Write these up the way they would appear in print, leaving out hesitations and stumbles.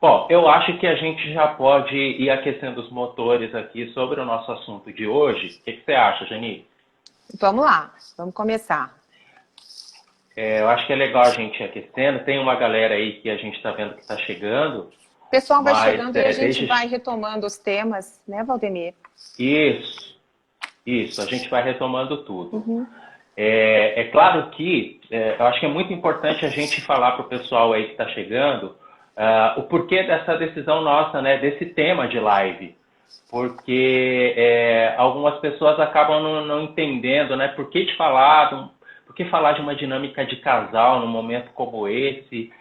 Bom, eu acho que a gente já pode ir aquecendo os motores aqui sobre o nosso assunto de hoje. O que você acha, Jani? Vamos lá, vamos começar. Eu acho que é legal a gente ir aquecendo. Tem uma galera aí que a gente está vendo que está chegando, O pessoal vai mas chegando e a gente vai desde... retomando os temas, né, Valdemir? Isso, isso, a gente vai retomando tudo. Uhum. É claro que eu acho que é muito importante a gente falar para o pessoal aí que está chegando o porquê dessa decisão nossa, né, desse tema de live. Porque algumas pessoas acabam não entendendo, né, por que falar de uma dinâmica de casal num momento como esse,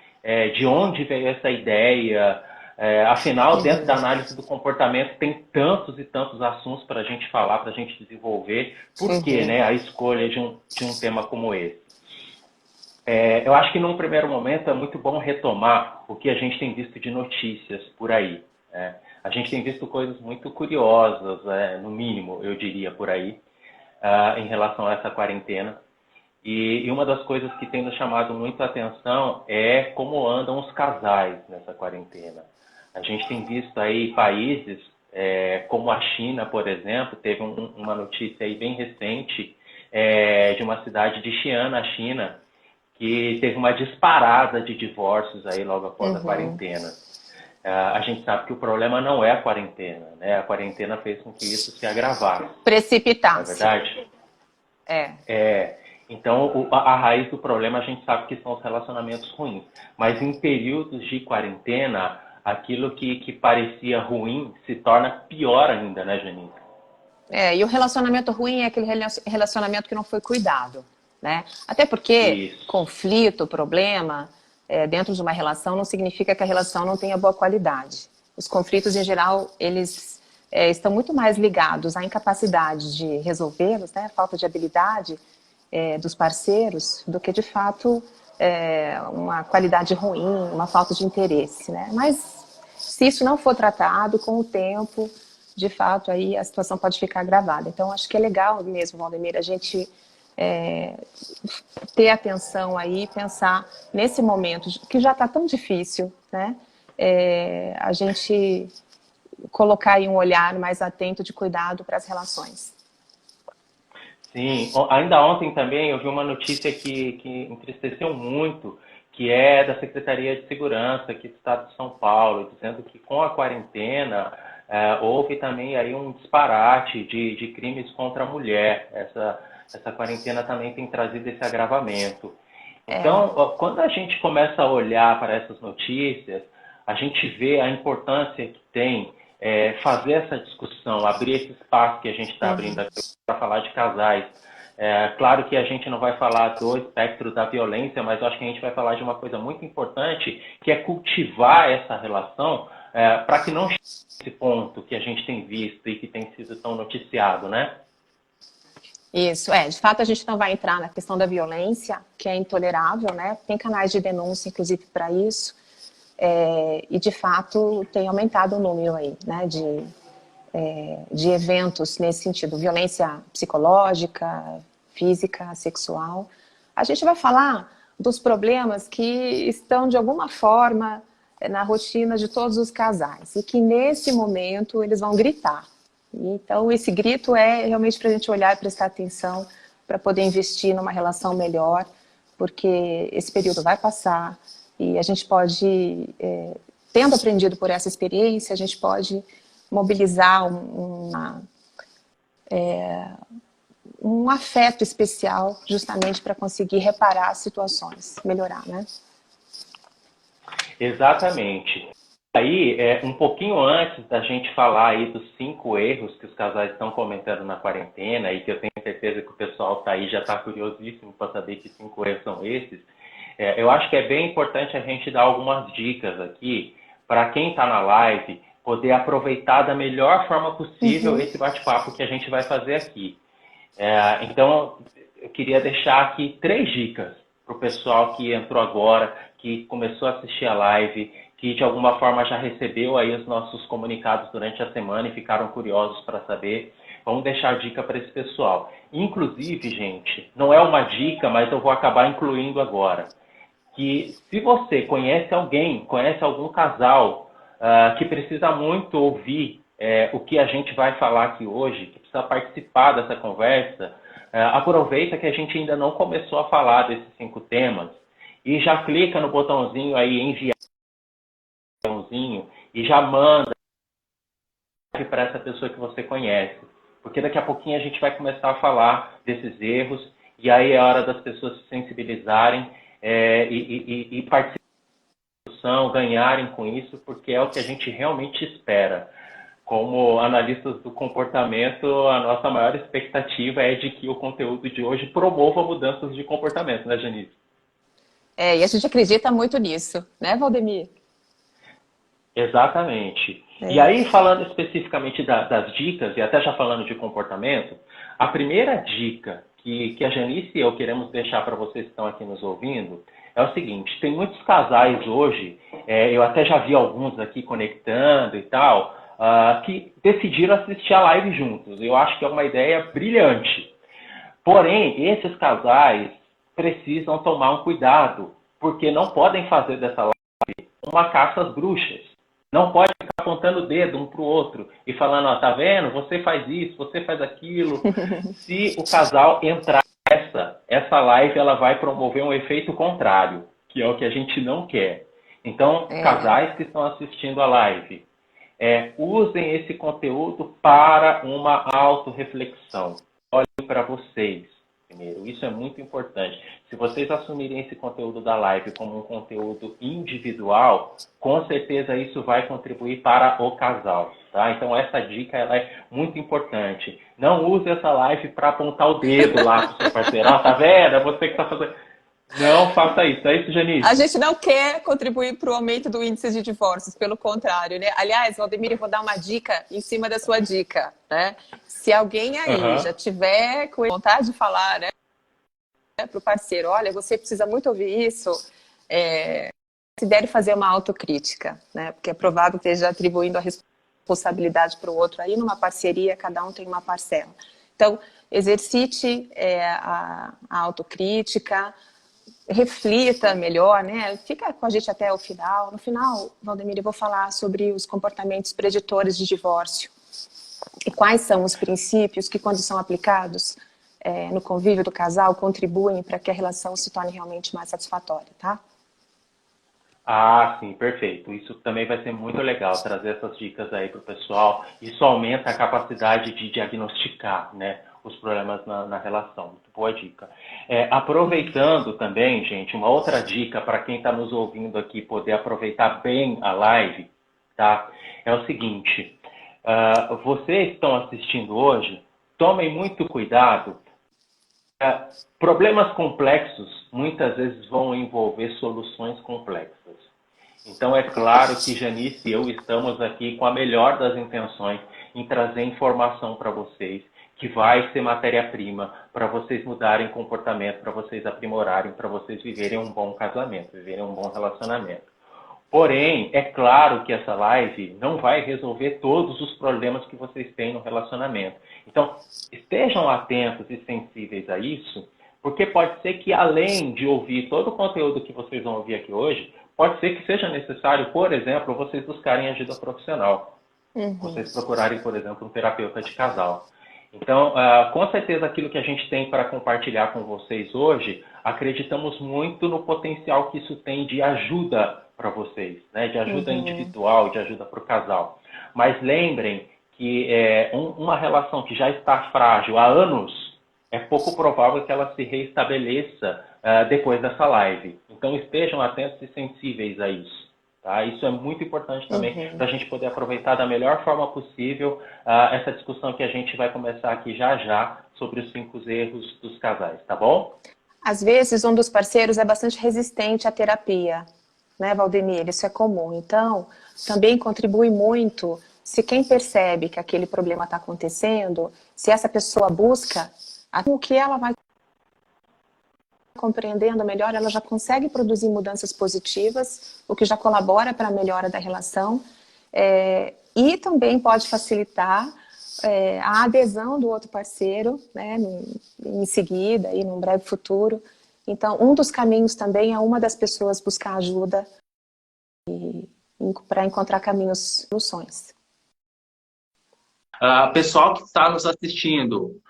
de onde veio essa ideia. Afinal, dentro da análise do comportamento, tem tantos e tantos assuntos para a gente falar, para a gente desenvolver. Por que, né, a escolha de um tema como esse? Eu acho que num primeiro momento é muito bom retomar o que a gente tem visto de notícias por aí. A gente tem visto coisas muito curiosas, no mínimo, eu diria, por aí, em relação a essa quarentena. E uma das coisas que tem nos chamado muito a atenção é como andam os casais nessa quarentena. A gente tem visto aí países como a China, por exemplo, teve uma notícia aí bem recente de uma cidade de Xi'an, na China, que teve uma disparada de divórcios aí logo após a quarentena. A gente sabe que o problema não é a quarentena, né? A quarentena fez com que isso se agravasse. Não é Precipitasse. verdade? Então, a raiz do problema a gente sabe que são os relacionamentos ruins. Mas em períodos de quarentena, aquilo que parecia ruim se torna pior ainda, né, Janine? E o relacionamento ruim é aquele relacionamento que não foi cuidado, né? Até porque Isso. conflito, problema, dentro de uma relação não significa que a relação não tenha boa qualidade. Os conflitos, em geral, eles estão muito mais ligados à incapacidade de resolvê-los, né? Falta de habilidade dos parceiros, do que, de fato, uma qualidade ruim, uma falta de interesse, né? Mas se isso não for tratado com o tempo, de fato, aí a situação pode ficar agravada. Então, acho que é legal mesmo, Valdemir, a gente ter atenção aí, pensar nesse momento que já está tão difícil, né? A gente colocar aí um olhar mais atento de cuidado para as relações. Sim, ainda ontem também eu vi uma notícia que entristeceu muito, que é da Secretaria de Segurança aqui do Estado de São Paulo, dizendo que com a quarentena houve também aí um disparate de crimes contra a mulher. Essa quarentena também tem trazido esse agravamento. Então, quando a gente começa a olhar para essas notícias, a gente vê a importância que tem fazer essa discussão, abrir esse espaço que a gente está abrindo aqui para falar de casais. Claro que a gente não vai falar do espectro da violência, mas eu acho que a gente vai falar de uma coisa muito importante, que é cultivar essa relação para que não chegue a esse ponto que a gente tem visto e que tem sido tão noticiado, né? Isso, de fato a gente não vai entrar na questão da violência, que é intolerável, né? Tem canais de denúncia, inclusive, para isso, e de fato tem aumentado o número aí, né, de eventos nesse sentido, violência psicológica, física, sexual. A gente vai falar dos problemas que estão, de alguma forma, na rotina de todos os casais, e que nesse momento eles vão gritar. Então, esse grito é realmente para a gente olhar e prestar atenção para poder investir numa relação melhor, porque esse período vai passar e a gente pode, tendo aprendido por essa experiência, a gente pode mobilizar um afeto especial justamente para conseguir reparar as situações, melhorar, né? Exatamente. Aí, um pouquinho antes da gente falar aí dos 5 erros que os casais estão comentando na quarentena e que eu tenho certeza que o pessoal tá aí já está curiosíssimo para saber que 5 erros são esses, eu acho que é bem importante a gente dar algumas dicas aqui para quem está na live poder aproveitar da melhor forma possível esse bate-papo que a gente vai fazer aqui. Então, eu queria deixar aqui 3 dicas para o pessoal que entrou agora, que começou a assistir a live, que de alguma forma já recebeu aí os nossos comunicados durante a semana e ficaram curiosos para saber. Vamos deixar dica para esse pessoal. Inclusive, gente, não é uma dica, mas eu vou acabar incluindo agora. Que se você conhece alguém, conhece algum casal, que precisa muito ouvir o que a gente vai falar aqui hoje, que precisa participar dessa conversa, aproveita que a gente ainda não começou a falar desses 5 temas e já clica no botãozinho aí, enviar, e já manda para essa pessoa que você conhece. Porque daqui a pouquinho a gente vai começar a falar desses erros e aí é hora das pessoas se sensibilizarem e participarem da discussão, ganharem com isso, porque é o que a gente realmente espera. Como analistas do comportamento, a nossa maior expectativa é de que o conteúdo de hoje promova mudanças de comportamento, né, Janice? E a gente acredita muito nisso, né, Valdemir? Exatamente. E aí, falando especificamente das dicas, e até já falando de comportamento, a primeira dica que a Janice e eu queremos deixar para vocês que estão aqui nos ouvindo é o seguinte: tem muitos casais hoje, eu até já vi alguns aqui conectando e tal, que decidiram assistir a live juntos. Eu acho que é uma ideia brilhante. Porém, esses casais precisam tomar um cuidado, porque não podem fazer dessa live uma caça às bruxas. Não pode ficar apontando o dedo um para o outro e falando, ó, tá vendo? Você faz isso, você faz aquilo. Se o casal entrar essa live, ela vai promover um efeito contrário, que é o que a gente não quer. Então, casais que estão assistindo a live, usem esse conteúdo para uma autorreflexão. Olhem para vocês primeiro. Isso é muito importante. Se vocês assumirem esse conteúdo da live como um conteúdo individual, com certeza isso vai contribuir para o casal. Tá? Então, essa dica ela é muito importante. Não use essa live para apontar o dedo lá para o seu parceiro. Tá vendo? É você que está fazendo... Não faça isso. É isso, Janice? A gente não quer contribuir para o aumento do índice de divórcios, pelo contrário, né? Aliás, Valdemir, eu vou dar uma dica em cima da sua dica, né? Se alguém aí já tiver com vontade de falar, né, para o parceiro, olha, você precisa muito ouvir isso, considere fazer uma autocrítica, né? Porque é provável que esteja atribuindo a responsabilidade para o outro. Aí, numa parceria, cada um tem uma parcela. Então, exercite a autocrítica, reflita melhor, né? Fica com a gente até o final. No final, Valdemir, eu vou falar sobre os comportamentos preditores de divórcio. E quais são os princípios que, quando são aplicados no convívio do casal, contribuem para que a relação se torne realmente mais satisfatória, tá? Ah, sim, perfeito. Isso também vai ser muito legal, trazer essas dicas aí para o pessoal. Isso aumenta a capacidade de diagnosticar, né, os problemas na relação. Muito boa dica. Aproveitando também, gente, uma outra dica para quem está nos ouvindo aqui poder aproveitar bem a live, tá? É o seguinte, vocês que estão assistindo hoje, tomem muito cuidado. Problemas complexos muitas vezes vão envolver soluções complexas. Então é claro que Janice e eu estamos aqui com a melhor das intenções em trazer informação para vocês, que vai ser matéria-prima para vocês mudarem comportamento, para vocês aprimorarem, para vocês viverem um bom casamento, viverem um bom relacionamento. Porém, é claro que essa live não vai resolver todos os problemas que vocês têm no relacionamento. Então, estejam atentos e sensíveis a isso, porque pode ser que, além de ouvir todo o conteúdo que vocês vão ouvir aqui hoje, pode ser que seja necessário, por exemplo, vocês buscarem ajuda profissional. Vocês procurarem, por exemplo, um terapeuta de casal. Então, com certeza, aquilo que a gente tem para compartilhar com vocês hoje, acreditamos muito no potencial que isso tem de ajuda para vocês, né? De ajuda individual, de ajuda para o casal. Mas lembrem que uma relação que já está frágil há anos, é pouco provável que ela se reestabeleça depois dessa live. Então, estejam atentos e sensíveis a isso. Tá? Isso é muito importante também para a gente poder aproveitar da melhor forma possível essa discussão que a gente vai começar aqui já sobre os 5 erros dos casais, tá bom? Às vezes, um dos parceiros é bastante resistente à terapia, né, Valdemir? Isso é comum. Então, também contribui muito se quem percebe que aquele problema está acontecendo, se essa pessoa busca o que ela vai compreendendo melhor, ela já consegue produzir mudanças positivas, o que já colabora para a melhora da relação, e também pode facilitar a adesão do outro parceiro, né, em seguida, e num breve futuro. Então, um dos caminhos também é uma das pessoas buscar ajuda para encontrar caminhos, soluções. Pessoal que está nos assistindo,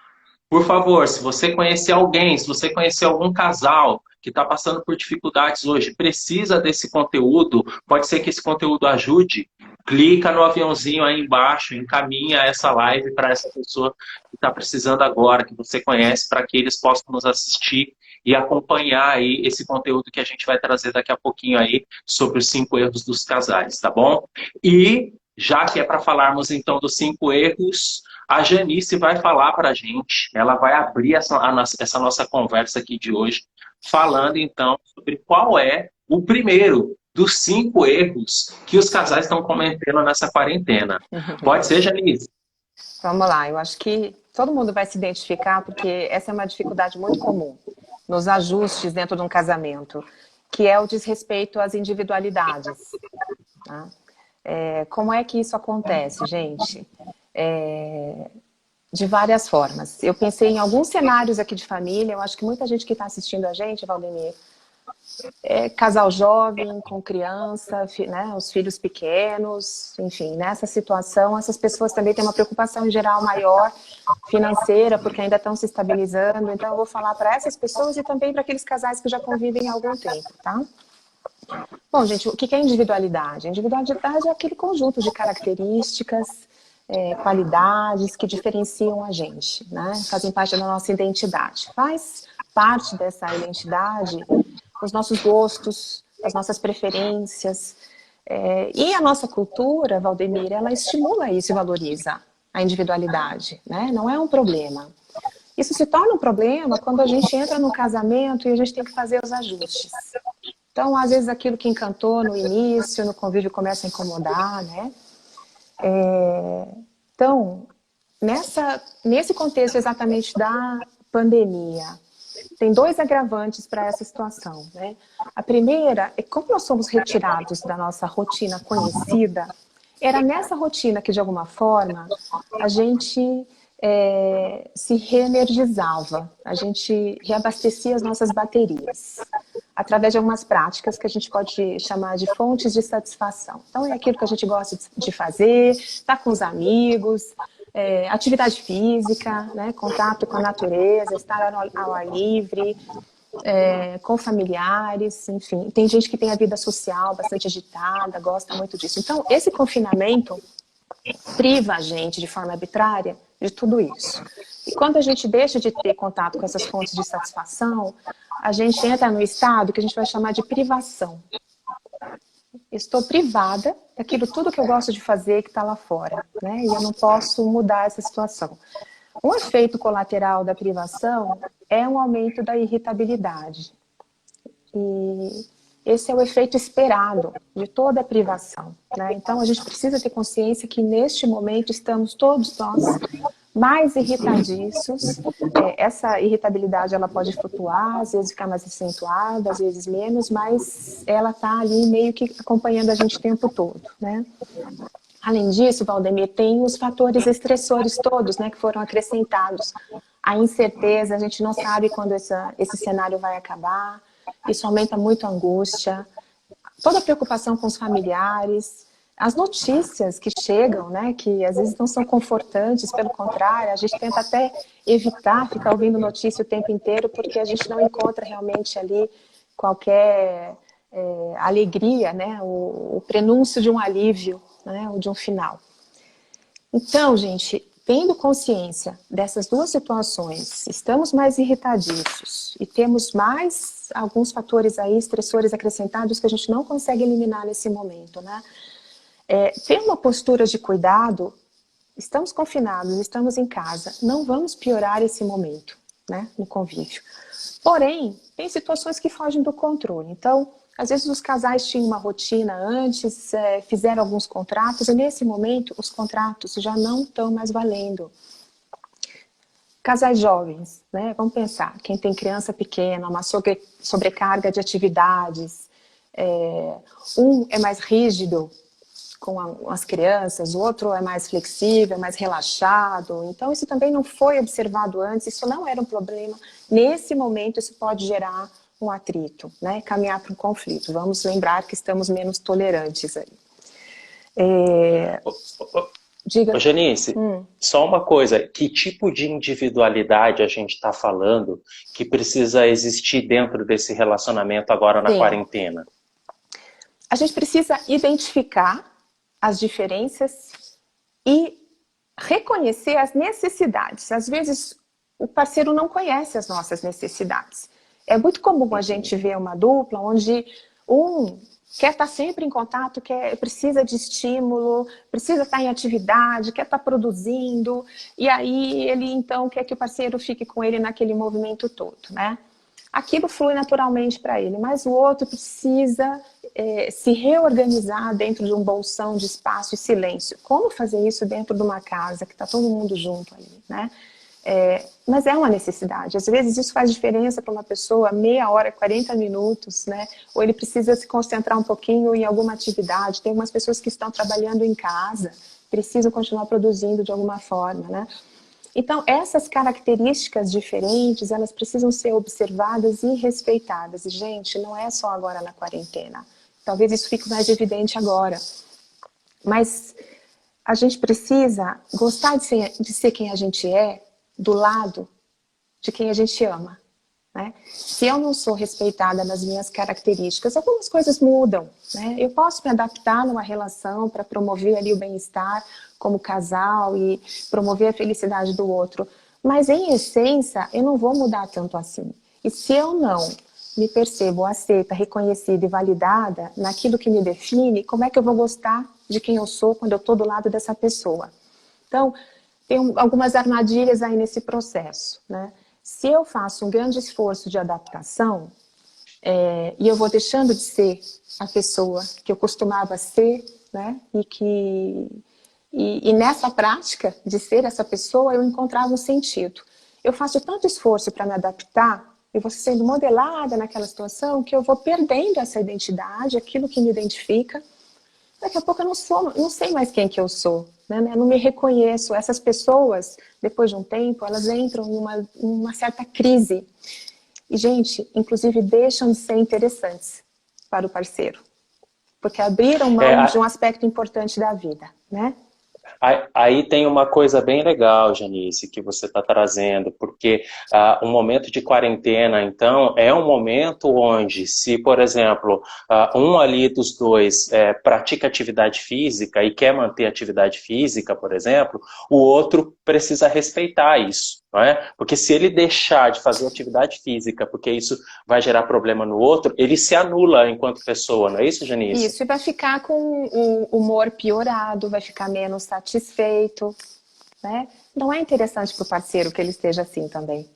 por favor, se você conhecer alguém, se você conhecer algum casal que está passando por dificuldades hoje, precisa desse conteúdo, pode ser que esse conteúdo ajude, clica no aviãozinho aí embaixo, encaminha essa live para essa pessoa que está precisando agora, que você conhece, para que eles possam nos assistir e acompanhar aí esse conteúdo que a gente vai trazer daqui a pouquinho aí sobre os 5 erros dos casais, tá bom? E já que é para falarmos então dos 5 erros, a Janice vai falar para a gente, ela vai abrir essa nossa conversa aqui de hoje, falando então sobre qual é o primeiro dos 5 erros que os casais estão cometendo nessa quarentena. Pode ser, Janice? Vamos lá, eu acho que todo mundo vai se identificar, porque essa é uma dificuldade muito comum nos ajustes dentro de um casamento, que é o desrespeito às individualidades. Tá? Como é que isso acontece, gente? De várias formas. Eu pensei em alguns cenários aqui de família, eu acho que muita gente que está assistindo a gente, Valdemir, casal jovem, com criança, né, os filhos pequenos, enfim, nessa situação, essas pessoas também têm uma preocupação em geral maior, financeira, porque ainda estão se estabilizando, então eu vou falar para essas pessoas e também para aqueles casais que já convivem há algum tempo, tá? Bom, gente, o que é individualidade? A individualidade é aquele conjunto de características, qualidades que diferenciam a gente, né? Fazem parte da nossa identidade. Faz parte dessa identidade os nossos gostos, as nossas preferências. E a nossa cultura, Valdemir, ela estimula isso e valoriza a individualidade, né? Não é um problema. Isso se torna um problema quando a gente entra no casamento e a gente tem que fazer os ajustes. Então, às vezes, aquilo que encantou no início, no convívio, começa a incomodar, né? Então, nesse contexto exatamente da pandemia, tem 2 agravantes para essa situação, né? A primeira é como nós somos retirados da nossa rotina conhecida, era nessa rotina que, de alguma forma, a gente se reenergizava, a gente reabastecia as nossas baterias, através de algumas práticas que a gente pode chamar de fontes de satisfação. Então, é aquilo que a gente gosta de fazer, estar com os amigos, atividade física, né, contato com a natureza, estar ao ar livre, com familiares, enfim. Tem gente que tem a vida social bastante agitada, gosta muito disso. Então, esse confinamento priva a gente, de forma arbitrária, de tudo isso. E quando a gente deixa de ter contato com essas fontes de satisfação, a gente entra no estado que a gente vai chamar de privação. Estou privada daquilo tudo que eu gosto de fazer que está lá fora, né? E eu não posso mudar essa situação. Um efeito colateral da privação é um aumento da irritabilidade. E esse é o efeito esperado de toda a privação, né? Então, a gente precisa ter consciência que, neste momento, estamos todos nós mais irritadiços. Essa irritabilidade, ela pode flutuar, às vezes ficar mais acentuada, às vezes menos, mas ela está ali meio que acompanhando a gente o tempo todo, né? Além disso, Valdemir, tem os fatores estressores todos, né, que foram acrescentados. A incerteza, a gente não sabe quando esse cenário vai acabar, isso aumenta muito a angústia, toda a preocupação com os familiares, as notícias que chegam, né, que às vezes não são confortantes, pelo contrário, a gente tenta até evitar ficar ouvindo notícia o tempo inteiro, porque a gente não encontra realmente ali qualquer alegria, né, o prenúncio de um alívio, né, ou de um final. Então, gente, tendo consciência dessas 2 situações, estamos mais irritadiços e temos mais alguns fatores aí, estressores acrescentados que a gente não consegue eliminar nesse momento, né? Ter uma postura de cuidado, estamos confinados, estamos em casa, não vamos piorar esse momento, né, no convívio. Porém, tem situações que fogem do controle. Então, às vezes os casais tinham uma rotina antes, fizeram alguns contratos, e nesse momento os contratos já não estão mais valendo. Casais jovens, né? Vamos pensar, quem tem criança pequena, uma sobrecarga de atividades, um é mais rígido com as crianças, o outro é mais flexível, mais relaxado. Então, isso também não foi observado antes, isso não era um problema. Nesse momento, isso pode gerar um atrito, né? Caminhar para um conflito. Vamos lembrar que estamos menos tolerantes aí. Ô, Diga. Janice, só uma coisa, que tipo de individualidade a gente está falando que precisa existir dentro desse relacionamento agora na Sim. quarentena? A gente precisa identificar as diferenças e reconhecer as necessidades. Às vezes, o parceiro não conhece as nossas necessidades. É muito comum a gente ver uma dupla onde um quer estar sempre em contato, precisa de estímulo, precisa estar em atividade, quer estar produzindo, e aí ele então quer que o parceiro fique com ele naquele movimento todo, né? Aquilo flui naturalmente para ele, mas o outro precisa se reorganizar dentro de um bolsão de espaço e silêncio. Como fazer isso dentro de uma casa que está todo mundo junto ali, né? Mas é uma necessidade. Às vezes isso faz diferença para uma pessoa, meia hora, 40 minutos, né? Ou ele precisa se concentrar um pouquinho em alguma atividade. Tem algumas pessoas que estão trabalhando em casa, precisam continuar produzindo de alguma forma, né? Então, essas características diferentes, elas precisam ser observadas e respeitadas. E, gente, não é só agora na quarentena. Talvez isso fique mais evidente agora. Mas a gente precisa gostar de ser quem a gente é, do lado de quem a gente ama, né? Se eu não sou respeitada nas minhas características, algumas coisas mudam, né? Eu posso me adaptar numa relação para promover ali o bem-estar como casal e promover a felicidade do outro, mas em essência eu não vou mudar tanto assim. E se eu não me percebo aceita, reconhecida e validada naquilo que me define, como é que eu vou gostar de quem eu sou quando eu estou do lado dessa pessoa? Então, tem algumas armadilhas aí nesse processo, né? Se eu faço um grande esforço de adaptação e eu vou deixando de ser a pessoa que eu costumava ser, né? E nessa prática de ser essa pessoa, eu encontrava um sentido. Eu faço tanto esforço para me adaptar, eu vou sendo modelada naquela situação que eu vou perdendo essa identidade, aquilo que me identifica. Daqui a pouco eu não sei mais quem que eu sou, né? Eu não me reconheço. Essas pessoas, depois de um tempo, elas entram em uma certa crise. E, gente, inclusive deixam de ser interessantes para o parceiro. Porque abriram mão de um aspecto importante da vida, né? Aí tem uma coisa bem legal, Janice, que você está trazendo, porque um momento de quarentena, então, é um momento onde, se, por exemplo, um ali dos dois pratica atividade física e quer manter atividade física, por exemplo, o outro precisa respeitar isso, não é? Porque se ele deixar de fazer atividade física, porque isso vai gerar problema no outro, ele se anula enquanto pessoa, não é isso, Janice? Isso, e vai ficar com o humor piorado, vai ficar menos satisfeito, né? Não é interessante para o parceiro que ele esteja assim também.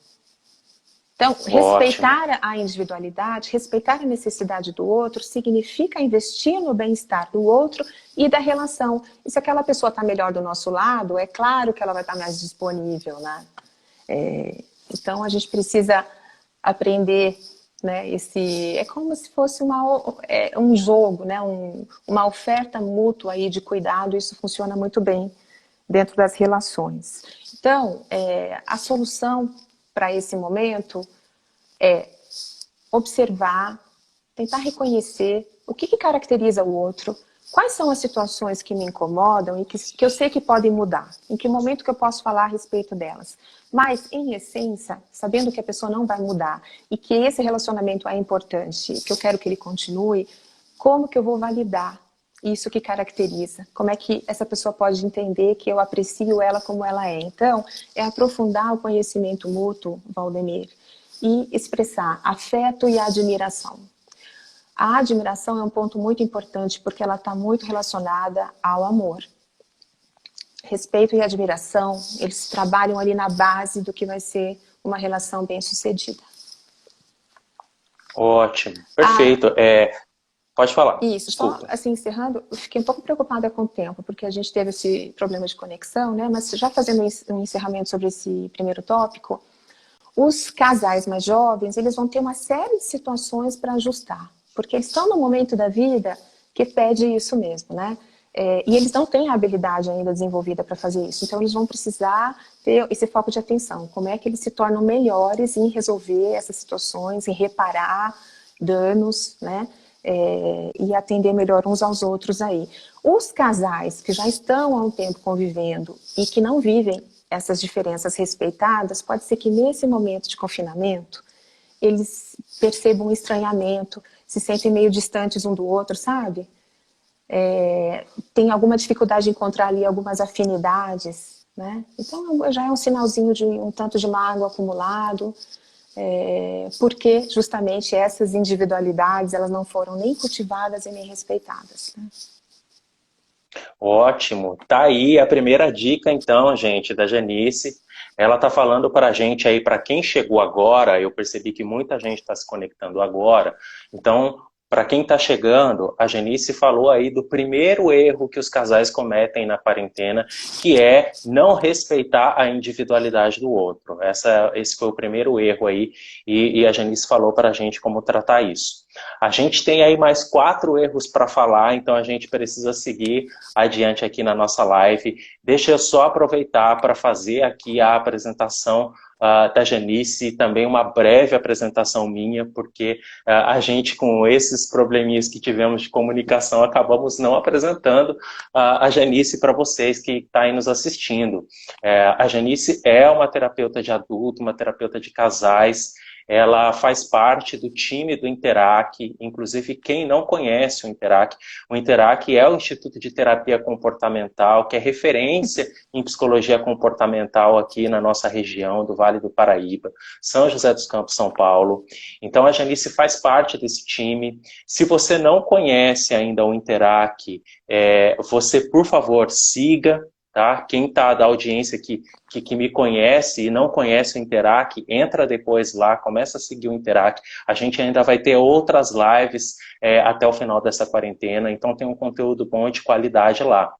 Então, respeitar a individualidade, respeitar a necessidade do outro, significa investir no bem-estar do outro e da relação. E se aquela pessoa está melhor do nosso lado, é claro que ela vai estar mais disponível, né? Então, a gente precisa aprender, né? É como se fosse um jogo, né? Uma oferta mútua aí de cuidado, isso funciona muito bem dentro das relações. Então, a solução para esse momento é observar, tentar reconhecer o que caracteriza o outro, quais são as situações que me incomodam e que eu sei que podem mudar, em que momento que eu posso falar a respeito delas. Mas, em essência, sabendo que a pessoa não vai mudar e que esse relacionamento é importante, que eu quero que ele continue, como que eu vou validar isso que caracteriza? Como é que essa pessoa pode entender que eu aprecio ela como ela é? Então, é aprofundar o conhecimento mútuo, Valdemir, e expressar afeto e admiração. A admiração é um ponto muito importante porque ela está muito relacionada ao amor. Respeito e admiração, eles trabalham ali na base do que vai ser uma relação bem-sucedida. Ótimo, perfeito. Pode falar. Isso, desculpa. só assim, encerrando, eu fiquei um pouco preocupada com o tempo, porque a gente teve esse problema de conexão, né? Mas já fazendo um encerramento sobre esse primeiro tópico, os casais mais jovens, eles vão ter uma série de situações para ajustar, porque eles estão no momento da vida que pede isso mesmo, né? E eles não têm a habilidade ainda desenvolvida para fazer isso, então eles vão precisar ter esse foco de atenção. Como é que eles se tornam melhores em resolver essas situações, em reparar danos, né? E atender melhor uns aos outros aí. Os casais que já estão há um tempo convivendo e que não vivem essas diferenças respeitadas, pode ser que nesse momento de confinamento, eles percebam um estranhamento, se sentem meio distantes um do outro, sabe? Tem alguma dificuldade de encontrar ali algumas afinidades, né? Então já é um sinalzinho de um tanto de mágoa acumulado, porque justamente essas individualidades elas não foram nem cultivadas e nem respeitadas, né? Ótimo. Tá aí a primeira dica, então, gente, da Janice. Ela tá falando para a gente aí, para quem chegou agora, eu percebi que muita gente está se conectando agora. Então, para quem está chegando, a Janice falou aí do primeiro erro que os casais cometem na quarentena, que é não respeitar a individualidade do outro. Esse foi o primeiro erro aí, e a Janice falou para a gente como tratar isso. A gente tem aí mais 4 erros para falar, então a gente precisa seguir adiante aqui na nossa live. Deixa eu só aproveitar para fazer aqui a apresentação da Janice, também uma breve apresentação minha, porque a gente, com esses probleminhas que tivemos de comunicação, acabamos não apresentando a Janice para vocês que estão aí nos assistindo. A Janice é uma terapeuta de adulto, uma terapeuta de casais. Ela faz parte do time do Interac, inclusive quem não conhece o Interac é o Instituto de Terapia Comportamental, que é referência em psicologia comportamental aqui na nossa região do Vale do Paraíba, São José dos Campos, São Paulo. Então a Janice faz parte desse time. Se você não conhece ainda o Interac, você, por favor, siga. Tá? Quem está da audiência que me conhece e não conhece o Interac, entra depois lá, começa a seguir o Interac. A gente ainda vai ter outras lives até o final dessa quarentena, então tem um conteúdo bom e de qualidade lá.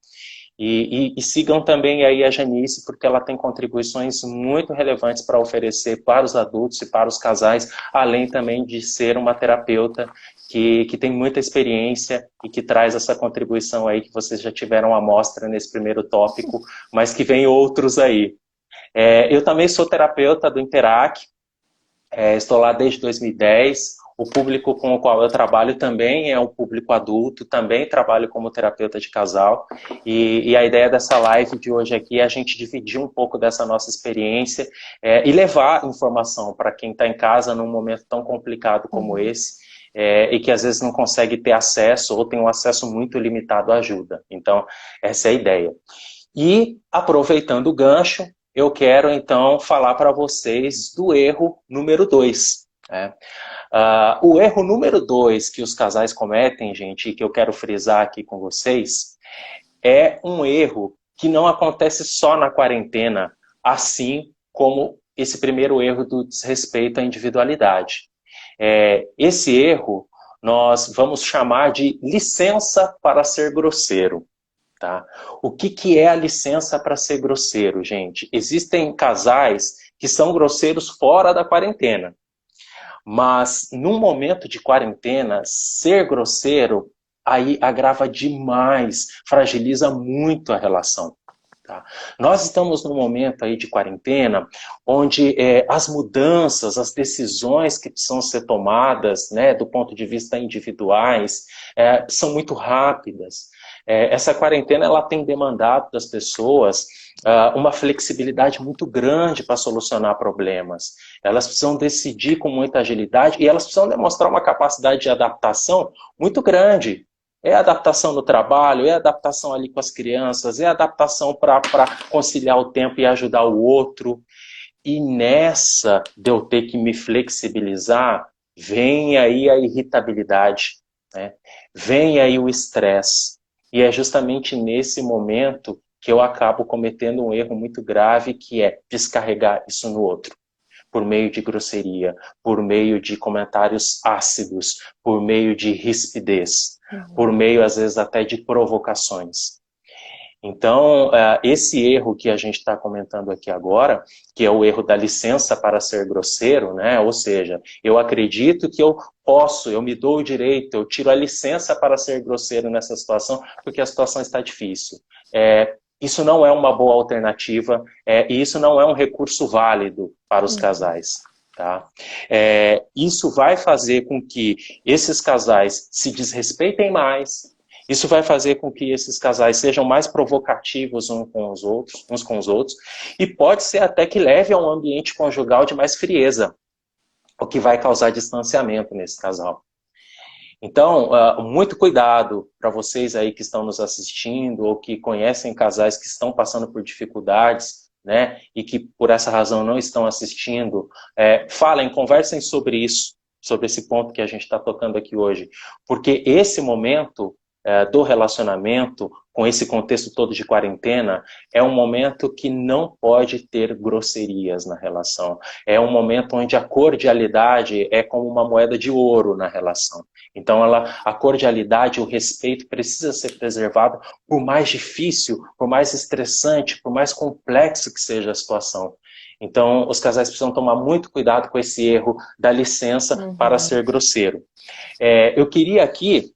E sigam também aí a Janice, porque ela tem contribuições muito relevantes para oferecer para os adultos e para os casais, além também de ser uma terapeuta que tem muita experiência e que traz essa contribuição aí que vocês já tiveram amostra nesse primeiro tópico, mas que vem outros aí. Eu também sou terapeuta do Interac, estou lá desde 2010, o público com o qual eu trabalho também é um público adulto, também trabalho como terapeuta de casal, e a ideia dessa live de hoje aqui é a gente dividir um pouco dessa nossa experiência e levar informação para quem está em casa num momento tão complicado como esse, e que às vezes não consegue ter acesso ou tem um acesso muito limitado à ajuda. Então, essa é a ideia. E, aproveitando o gancho, eu quero então falar para vocês do erro número 2. O erro número 2 que os casais cometem, gente, e que eu quero frisar aqui com vocês, é um erro que não acontece só na quarentena, assim como esse primeiro erro do desrespeito à individualidade. Esse erro nós vamos chamar de licença para ser grosseiro. Tá? O que é a licença para ser grosseiro, gente? Existem casais que são grosseiros fora da quarentena. Mas, num momento de quarentena, ser grosseiro, aí agrava demais, fragiliza muito a relação. Tá? Nós estamos num momento aí de quarentena, onde as mudanças, as decisões que precisam ser tomadas, né, do ponto de vista individuais, são muito rápidas. Essa quarentena ela tem demandado das pessoas uma flexibilidade muito grande para solucionar problemas. Elas precisam decidir com muita agilidade e elas precisam demonstrar uma capacidade de adaptação muito grande. É adaptação no trabalho, é adaptação ali com as crianças, é adaptação para conciliar o tempo e ajudar o outro. E nessa de eu ter que me flexibilizar, vem aí a irritabilidade, né? Vem aí o estresse. E é justamente nesse momento que eu acabo cometendo um erro muito grave, que é descarregar isso no outro. Por meio de grosseria, por meio de comentários ácidos, por meio de rispidez, por meio, às vezes, até de provocações. Então, esse erro que a gente está comentando aqui agora, que é o erro da licença para ser grosseiro, né? Ou seja, eu acredito que eu posso, eu me dou o direito, eu tiro a licença para ser grosseiro nessa situação, porque a situação está difícil. Isso não é uma boa alternativa, e isso não é um recurso válido para os casais. Tá? Isso vai fazer com que esses casais se desrespeitem mais, Isso vai fazer com que esses casais sejam mais provocativos uns com os outros, e pode ser até que leve a um ambiente conjugal de mais frieza, o que vai causar distanciamento nesse casal. Então, muito cuidado para vocês aí que estão nos assistindo ou que conhecem casais que estão passando por dificuldades, né, e que por essa razão não estão assistindo. Falem, conversem sobre isso, sobre esse ponto que a gente está tocando aqui hoje. Porque esse momento do relacionamento, com esse contexto todo de quarentena, é um momento que não pode ter grosserias na relação. É um momento onde a cordialidade é como uma moeda de ouro na relação. Então, a cordialidade, o respeito precisa ser preservado, por mais difícil, por mais estressante, por mais complexo que seja a situação. Então, os casais precisam tomar muito cuidado com esse erro da licença para ser grosseiro. Eu queria aqui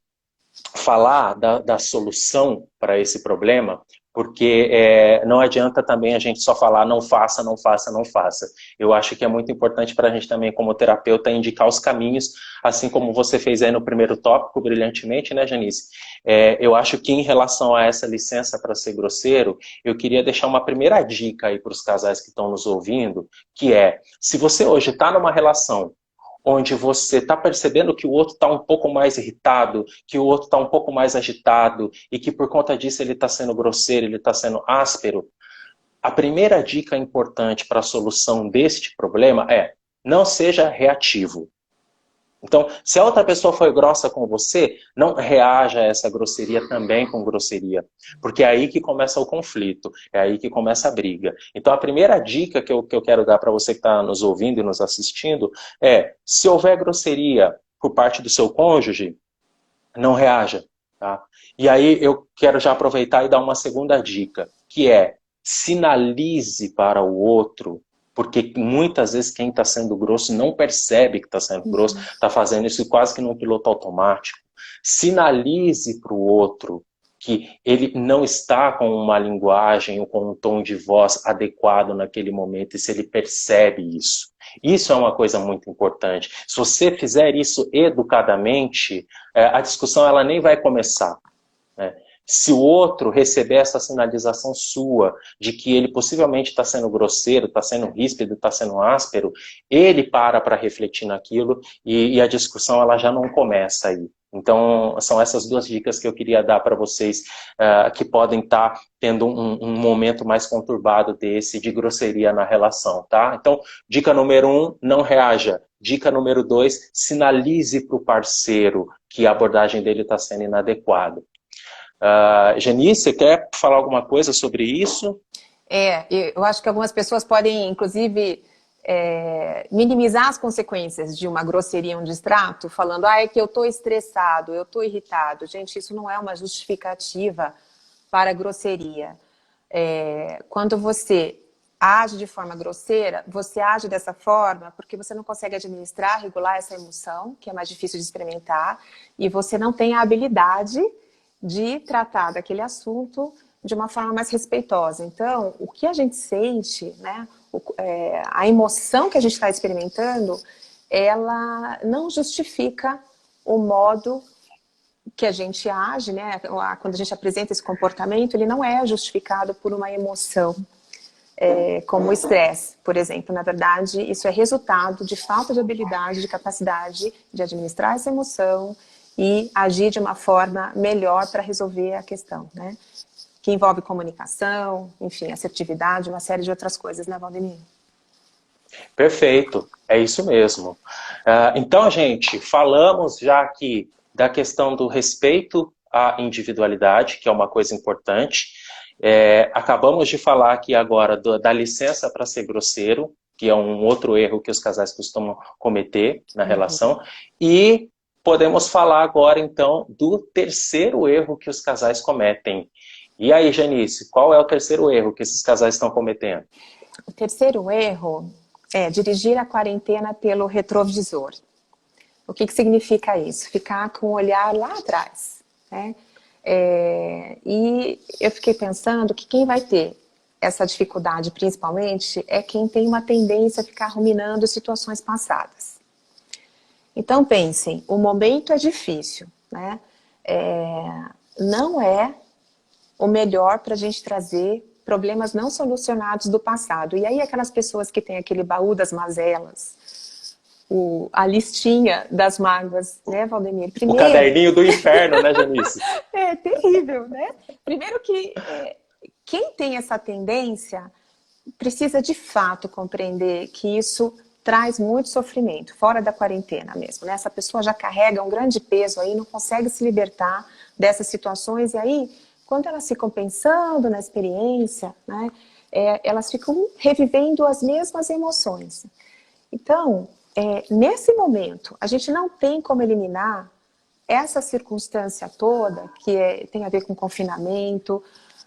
falar da solução para esse problema, porque não adianta também a gente só falar não faça, não faça, não faça. Eu acho que é muito importante para a gente também, como terapeuta, indicar os caminhos, assim como você fez aí no primeiro tópico, brilhantemente, né, Janice? Eu acho que em relação a essa licença para ser grosseiro, eu queria deixar uma primeira dica aí para os casais que estão nos ouvindo, que é, se você hoje está numa relação onde você está percebendo que o outro está um pouco mais irritado, que o outro está um pouco mais agitado, e que por conta disso ele está sendo grosseiro, ele está sendo áspero, a primeira dica importante para a solução deste problema é: não seja reativo. Então, se a outra pessoa foi grossa com você, não reaja a essa grosseria também com grosseria. Porque é aí que começa o conflito, é aí que começa a briga. Então, a primeira dica que eu quero dar para você que está nos ouvindo e nos assistindo é: se houver grosseria por parte do seu cônjuge, não reaja. Tá? E aí eu quero já aproveitar e dar uma segunda dica, que é: sinalize para o outro. Porque muitas vezes quem está sendo grosso não percebe que está sendo grosso, está fazendo isso quase que num piloto automático. Sinalize para o outro que ele não está com uma linguagem ou com um tom de voz adequado naquele momento, e se ele percebe isso. Isso é uma coisa muito importante. Se você fizer isso educadamente, a discussão ela nem vai começar, né? Se o outro receber essa sinalização sua de que ele possivelmente está sendo grosseiro, está sendo ríspido, está sendo áspero, ele para refletir naquilo e a discussão ela já não começa aí. Então, são essas duas dicas que eu queria dar para vocês que podem estar tendo um momento mais conturbado desse, de grosseria na relação, tá? Então, dica número 1, não reaja. Dica número 2, sinalize para o parceiro que a abordagem dele está sendo inadequada. Janice, você quer falar alguma coisa sobre isso? Eu acho que algumas pessoas podem, inclusive, minimizar as consequências de uma grosseria, um distrato, falando: é que eu estou estressado, eu estou irritado. Gente, isso não é uma justificativa para a grosseria. Quando você age de forma grosseira, você age dessa forma porque você não consegue administrar, regular essa emoção, que é mais difícil de experimentar, e você não tem a habilidade de tratar daquele assunto de uma forma mais respeitosa. Então, o que a gente sente, né, a emoção que a gente está experimentando, ela não justifica o modo que a gente age, né? Quando a gente apresenta esse comportamento, ele não é justificado por uma emoção, como o estresse, por exemplo. Na verdade, isso é resultado de falta de habilidade, de capacidade de administrar essa emoção e agir de uma forma melhor para resolver a questão, né? Que envolve comunicação, enfim, assertividade, uma série de outras coisas, né, Valdemir? Perfeito, é isso mesmo. Então, gente, falamos já aqui da questão do respeito à individualidade, que é uma coisa importante. Acabamos de falar aqui agora da licença para ser grosseiro, que é um outro erro que os casais costumam cometer na relação. E podemos falar agora, então, do terceiro erro que os casais cometem. E aí, Janice, qual é o terceiro erro que esses casais estão cometendo? O terceiro erro é dirigir a quarentena pelo retrovisor. O que significa isso? Ficar com o olhar lá atrás, né? E eu fiquei pensando que quem vai ter essa dificuldade, principalmente, é quem tem uma tendência a ficar ruminando situações passadas. Então, pensem, o momento é difícil, né? não é o melhor para a gente trazer problemas não solucionados do passado. E aí aquelas pessoas que têm aquele baú das mazelas, a listinha das mágoas, né, Valdemir? Primeiro, o caderninho do inferno, né, Janice? É terrível, né? Primeiro que quem tem essa tendência precisa de fato compreender que isso traz muito sofrimento, fora da quarentena mesmo, né? Essa pessoa já carrega um grande peso aí, não consegue se libertar dessas situações, e aí, quando elas ficam pensando na experiência, né, elas ficam revivendo as mesmas emoções. Então, nesse momento, a gente não tem como eliminar essa circunstância toda, que tem a ver com confinamento,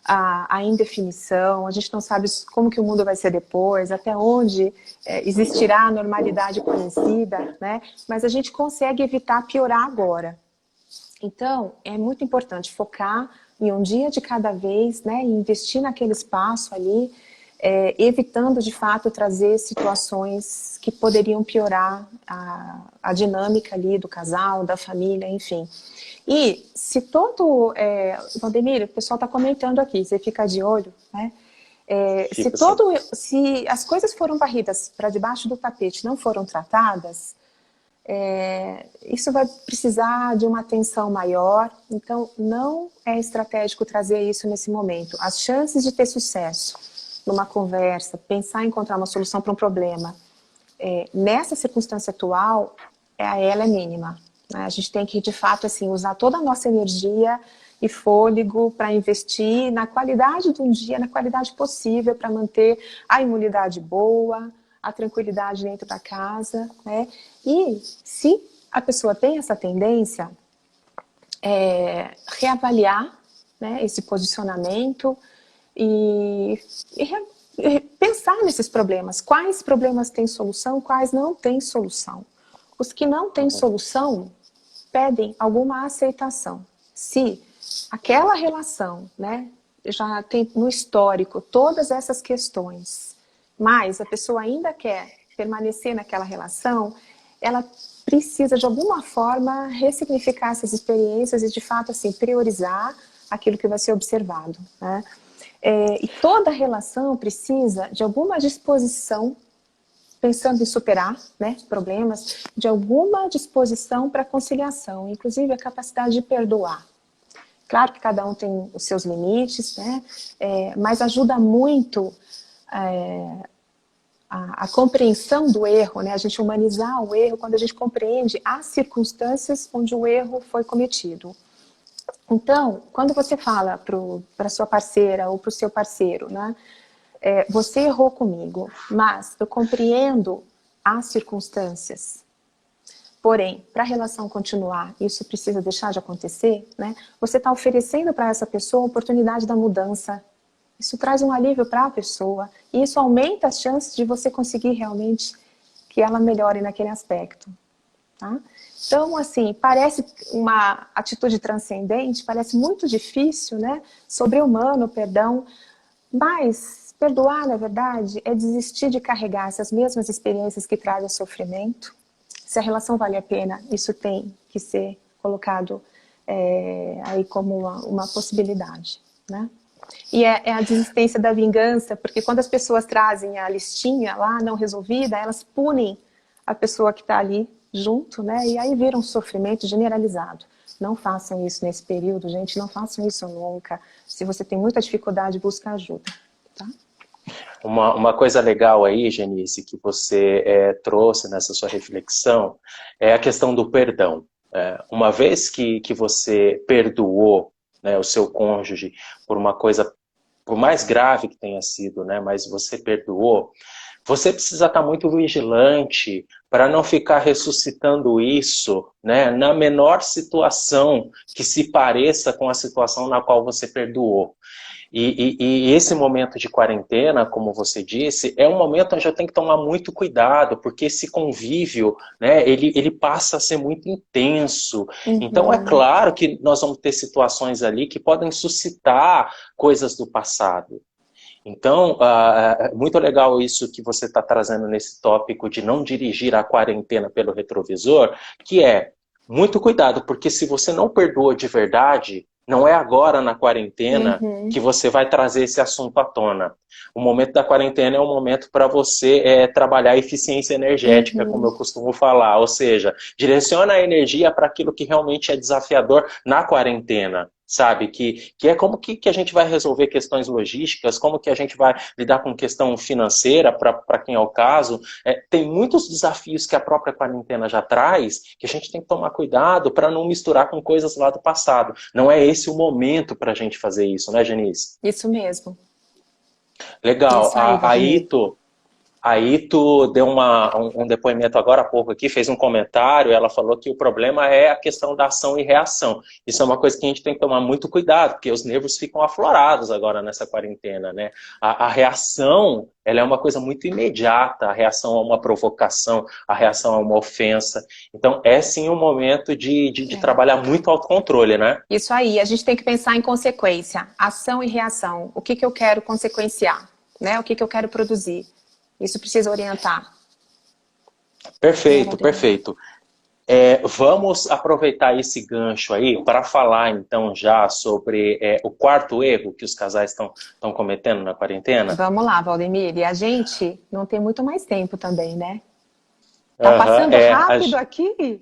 a indefinição, a gente não sabe como que o mundo vai ser depois, até onde existirá a normalidade conhecida, né? Mas a gente consegue evitar piorar agora. Então, é muito importante focar em um dia de cada vez, né? E investir naquele espaço ali, evitando de fato trazer situações que poderiam piorar a dinâmica ali do casal, da família, enfim. E se todo... Valdemir, o pessoal está comentando aqui, você fica de olho, né? Se as coisas foram varridas para debaixo do tapete, não foram tratadas, isso vai precisar de uma atenção maior, então não é estratégico trazer isso nesse momento. As chances de ter sucesso numa conversa, pensar em encontrar uma solução para um problema, nessa circunstância atual, ela é mínima. A gente tem que, de fato, assim, usar toda a nossa energia e fôlego para investir na qualidade do dia, na qualidade possível para manter a imunidade boa, a tranquilidade dentro da casa, né? E se a pessoa tem essa tendência, reavaliar, né, esse posicionamento e pensar nesses problemas. Quais problemas têm solução, quais não têm solução. Os que não têm solução pedem alguma aceitação. Se aquela relação, né, já tem no histórico todas essas questões, mas a pessoa ainda quer permanecer naquela relação, ela precisa de alguma forma ressignificar essas experiências e de fato assim, priorizar aquilo que vai ser observado, né? E toda relação precisa de alguma disposição, pensando em superar, né, problemas, de alguma disposição para conciliação, inclusive a capacidade de perdoar. Claro que cada um tem os seus limites, né, mas ajuda muito a compreensão do erro, né, a gente humanizar o erro quando a gente compreende as circunstâncias onde o erro foi cometido. Então, quando você fala para sua parceira ou para o seu parceiro, né, você errou comigo, mas eu compreendo as circunstâncias. Porém, para a relação continuar, isso precisa deixar de acontecer, né? Você está oferecendo para essa pessoa a oportunidade da mudança. Isso traz um alívio para a pessoa e isso aumenta as chances de você conseguir realmente que ela melhore naquele aspecto. Tá? Então, assim, parece uma atitude transcendente, parece muito difícil, né? Sobre-humano, perdão, mas perdoar, na verdade, é desistir de carregar essas mesmas experiências que trazem sofrimento. Se a relação vale a pena, isso tem que ser colocado aí como uma possibilidade, né? E é a desistência da vingança, porque quando as pessoas trazem a listinha lá, não resolvida, elas punem a pessoa que está ali junto, né? E aí vira um sofrimento generalizado. Não façam isso nesse período, gente, não façam isso nunca. Se você tem muita dificuldade, busca ajuda, tá? Uma coisa legal aí, Janice, que você trouxe nessa sua reflexão, é a questão do perdão. Uma vez que você perdoou, né, o seu cônjuge por uma coisa, por mais grave que tenha sido, né, mas você perdoou, você precisa estar muito vigilante para não ficar ressuscitando isso, né, na menor situação que se pareça com a situação na qual você perdoou. E esse momento de quarentena, como você disse, é um momento onde eu tenho que tomar muito cuidado, porque esse convívio, né, ele passa a ser muito intenso. Uhum. Então é claro que nós vamos ter situações ali que podem suscitar coisas do passado. Então, muito legal isso que você está trazendo nesse tópico de não dirigir a quarentena pelo retrovisor, que é muito cuidado, porque se você não perdoa de verdade, Não é agora na quarentena Uhum. que você vai trazer esse assunto à tona. O momento da quarentena é um momento para você trabalhar a eficiência energética, como eu Uhum. costumo falar. Ou seja, direciona a energia para aquilo que realmente é desafiador na quarentena. Sabe? Que é como que a gente vai resolver questões logísticas, como que a gente vai lidar com questão financeira, para quem é o caso. Tem muitos desafios que a própria quarentena já traz, que a gente tem que tomar cuidado para não misturar com coisas lá do passado. Não é esse o momento para a gente fazer isso, né, Janice? Isso mesmo. Legal. Isso aí, Valdemir. Aí tu deu um depoimento agora há pouco aqui, fez um comentário, ela falou que o problema é a questão da ação e reação. Isso é uma coisa que a gente tem que tomar muito cuidado, porque os nervos ficam aflorados agora nessa quarentena, né? A reação, ela é uma coisa muito imediata, a reação a uma provocação, a reação a uma ofensa. Então, é sim um momento de É. trabalhar muito autocontrole, né? Isso aí, a gente tem que pensar em consequência, ação e reação. O que eu quero consequenciar, né? O que eu quero produzir. Isso precisa orientar, né, Perfeito, Valdemir? perfeito. Vamos aproveitar esse gancho aí para falar então já sobre o quarto erro que os casais estão cometendo na quarentena. Vamos lá, Valdemir. E a gente não tem muito mais tempo também, né? Tá Aham, passando rápido aqui?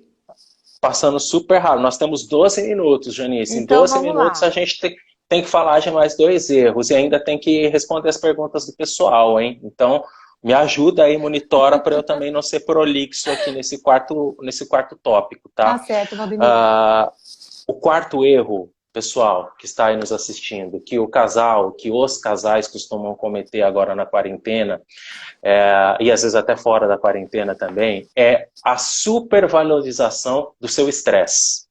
passando super rápido. Nós temos 12 minutos, Janice. Em Então 12 vamos minutos lá. a gente tem que falar de mais dois erros e ainda tem que responder as perguntas do pessoal, hein? Então, me ajuda aí, monitora, para eu também não ser prolixo aqui nesse quarto tópico, Tá tá? certo, Valdemir. Ah, o quarto erro, pessoal, que está aí nos assistindo, que os casais costumam cometer agora na quarentena, e às vezes até fora da quarentena também, é a supervalorização do seu estresse.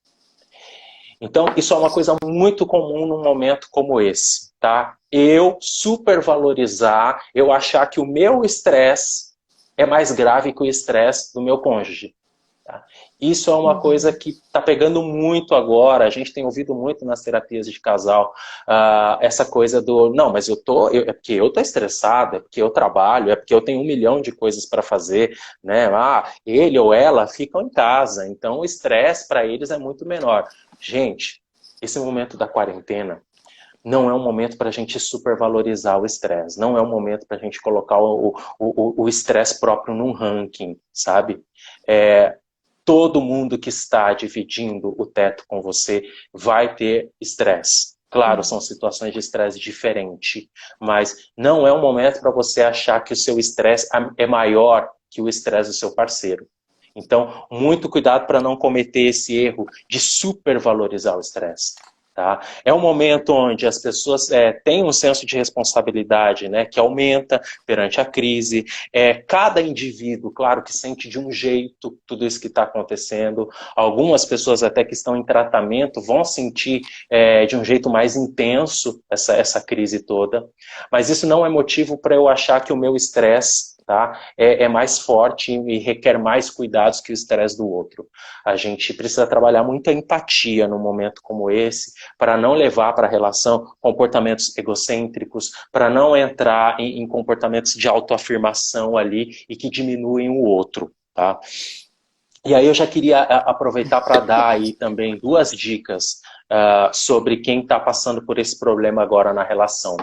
Então, isso é uma coisa muito comum num momento como esse, tá? Eu supervalorizar, eu achar que o meu estresse é mais grave que o estresse do meu cônjuge. Tá? Isso é uma coisa Uhum. que está pegando muito agora, a gente tem ouvido muito nas terapias de casal, essa coisa do, não, mas é porque eu tô estressado, é porque eu trabalho, é porque eu tenho 1 milhão de coisas para fazer, né? Ele ou ela ficam em casa, então o estresse para eles é muito menor. Gente, esse momento da quarentena não é um momento para a gente supervalorizar o estresse, não é um momento para a gente colocar o estresse próprio num ranking, sabe? É, todo mundo que está dividindo o teto com você vai ter estresse. Claro, são Uhum. situações de estresse diferentes, mas não é um momento para você achar que o seu estresse é maior que o estresse do seu parceiro. Então, muito cuidado para não cometer esse erro de supervalorizar o estresse. Tá? É um momento onde as pessoas têm um senso de responsabilidade, né, que aumenta perante a crise. Cada indivíduo, claro, que sente de um jeito tudo isso que está acontecendo. Algumas pessoas até que estão em tratamento vão sentir de um jeito mais intenso essa crise toda. Mas isso não é motivo para eu achar que o meu estresse, tá, é mais forte e requer mais cuidados que o estresse do outro. A gente precisa trabalhar muita empatia num momento como esse, para não levar para a relação comportamentos egocêntricos, para não entrar em comportamentos de autoafirmação ali e que diminuem o outro, tá? E aí eu já queria aproveitar para dar aí também 2 dicas sobre quem está passando por esse problema agora na relação.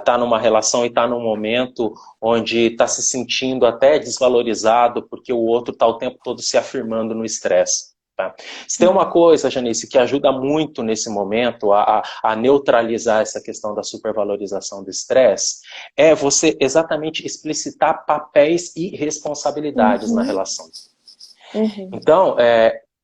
Tá numa relação e está num momento onde está se sentindo até desvalorizado porque o outro está o tempo todo se afirmando no estresse. Tá? Se tem uma Uhum. coisa, Janice, que ajuda muito nesse momento a neutralizar essa questão da supervalorização do estresse, é você exatamente explicitar papéis e responsabilidades na Uhum. relação. Uhum. Então,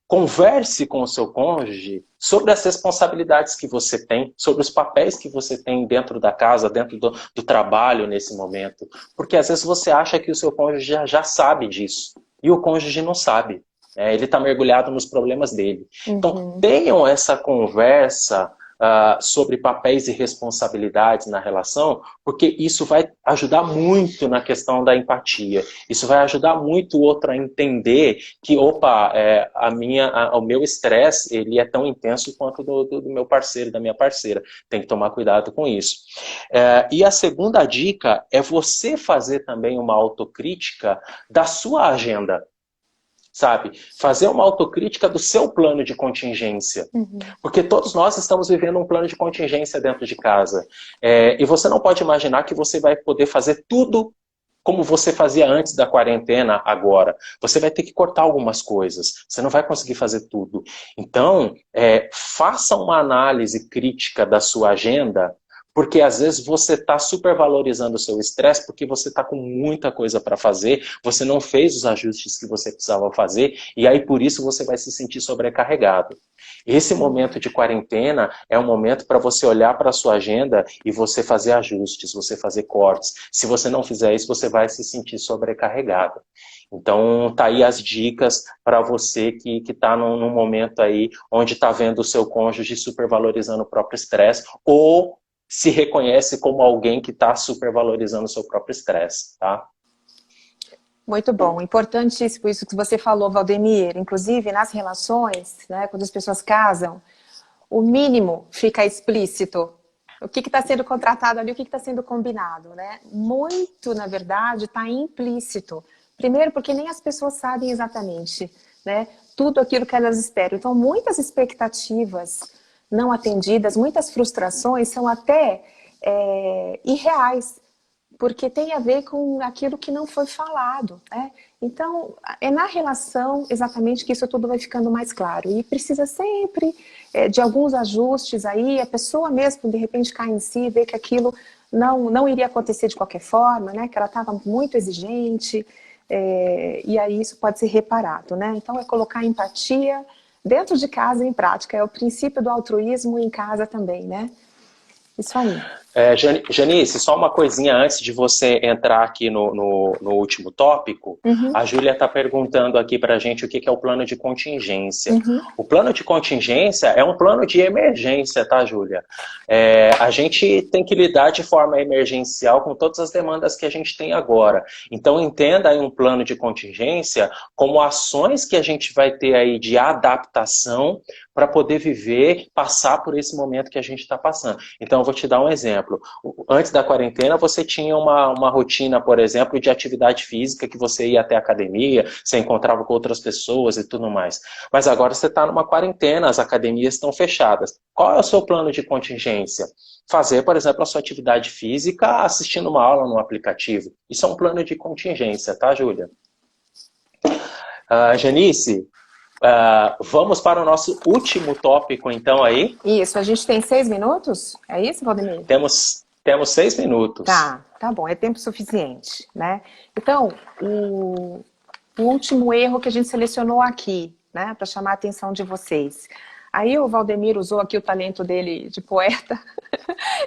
converse com o seu cônjuge sobre as responsabilidades que você tem, sobre os papéis que você tem dentro da casa, dentro do trabalho nesse momento. Porque às vezes você acha que o seu cônjuge já sabe disso, e o cônjuge não sabe. Ele está mergulhado nos problemas dele. Então, Uhum. tenham essa conversa sobre papéis e responsabilidades na relação, porque isso vai ajudar muito na questão da empatia. Isso vai ajudar muito o outro a entender que, opa, o meu estresse ele é tão intenso quanto do meu parceiro, da minha parceira. Tem que tomar cuidado com isso. E a segunda dica é você fazer também uma autocrítica da sua agenda. sabe? Fazer uma autocrítica do seu plano de contingência. Porque todos nós estamos vivendo um plano de contingência dentro de casa. E você não pode imaginar que você vai poder fazer tudo como você fazia antes da quarentena agora. Você vai ter que cortar algumas coisas. Você não vai conseguir fazer tudo. Então, faça uma análise crítica da sua agenda, porque às vezes você está supervalorizando o seu estresse porque você está com muita coisa para fazer, você não fez os ajustes que você precisava fazer, e aí por isso você vai se sentir sobrecarregado. Esse momento de quarentena é um momento para você olhar para a sua agenda e você fazer ajustes, você fazer cortes. Se você não fizer isso, você vai se sentir sobrecarregado. Então, tá aí as dicas para você que está num momento aí onde está vendo o seu cônjuge supervalorizando o próprio estresse, ou se reconhece como alguém que está supervalorizando o seu próprio estresse, tá? Muito bom, importantíssimo isso que você falou, Valdemir. Inclusive, nas relações, né, quando as pessoas casam, o mínimo fica explícito. O que está sendo contratado ali, o que está sendo combinado, né? Muito, na verdade, está implícito. Primeiro, porque nem as pessoas sabem exatamente, né, tudo aquilo que elas esperam. Então, muitas expectativas não atendidas, muitas frustrações são até irreais, porque tem a ver com aquilo que não foi falado, né? Então, é na relação exatamente que isso tudo vai ficando mais claro. E precisa sempre de alguns ajustes aí, a pessoa mesmo, de repente, cai em si, vê que aquilo não iria acontecer de qualquer forma, né? Que ela estava muito exigente, e aí isso pode ser reparado, né? Então, é colocar a empatia dentro de casa em prática. É o princípio do altruísmo em casa também, né? Isso aí. Janice, só uma coisinha antes de você entrar aqui no último tópico. A Júlia está perguntando aqui para a gente o que é o plano de contingência. O plano de contingência é um plano de emergência, tá, Júlia? A gente tem que lidar de forma emergencial com todas as demandas que a gente tem agora. Então, entenda aí um plano de contingência como ações que a gente vai ter aí de adaptação para poder viver, passar por esse momento que a gente está passando. Então, eu vou te dar um exemplo. Antes da quarentena, você tinha uma rotina, por exemplo, de atividade física, que você ia até a academia, você encontrava com outras pessoas e tudo mais. Mas agora você está numa quarentena, as academias estão fechadas. Qual é o seu plano de contingência? Fazer, por exemplo, a sua atividade física assistindo uma aula no aplicativo. Isso é um plano de contingência, tá, Júlia? Janice, vamos para o nosso último tópico, então, aí. Isso, a gente tem 6 minutos? É isso, Valdemir? Temos 6 minutos. Tá bom, é tempo suficiente, né? Então, o último erro que a gente selecionou aqui, né, para chamar a atenção de vocês. Aí o Valdemir usou aqui o talento dele de poeta,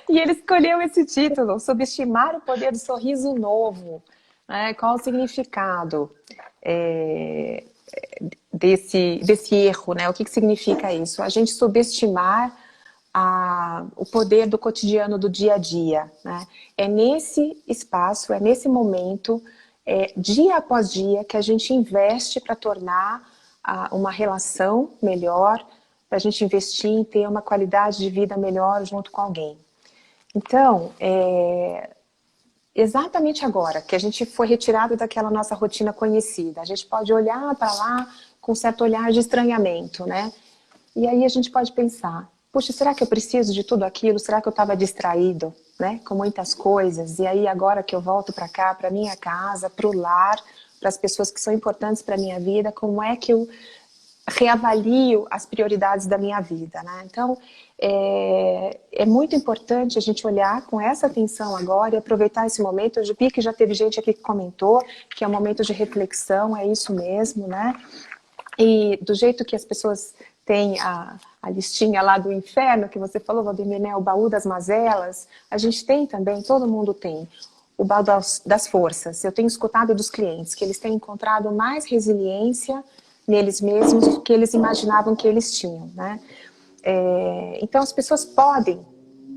e ele escolheu esse título, Subestimar o Poder do Sorriso Novo. Né? Qual o significado desse erro, né? O que significa isso? A gente subestimar o poder do cotidiano, do dia a dia, né? É nesse espaço, é nesse momento, dia após dia, que a gente investe para tornar uma relação melhor, para a gente investir em ter uma qualidade de vida melhor junto com alguém. Então, exatamente agora que a gente foi retirado daquela nossa rotina conhecida, a gente pode olhar para lá com um certo olhar de estranhamento, né? E aí a gente pode pensar, puxa, será que eu preciso de tudo aquilo? Será que eu estava distraído, né? Com muitas coisas? E aí agora que eu volto para cá, para minha casa, para o lar, para as pessoas que são importantes para a minha vida, como é que eu reavalio as prioridades da minha vida, né? Então, é muito importante a gente olhar com essa atenção agora e aproveitar esse momento. Eu vi que já teve gente aqui que comentou que é um momento de reflexão, é isso mesmo, né? E do jeito que as pessoas têm a listinha lá do inferno, que você falou, Valdemir, né? O baú das mazelas, a gente tem também, todo mundo tem, o baú das forças. Eu tenho escutado dos clientes que eles têm encontrado mais resiliência neles mesmos do que eles imaginavam que eles tinham, né? Então as pessoas podem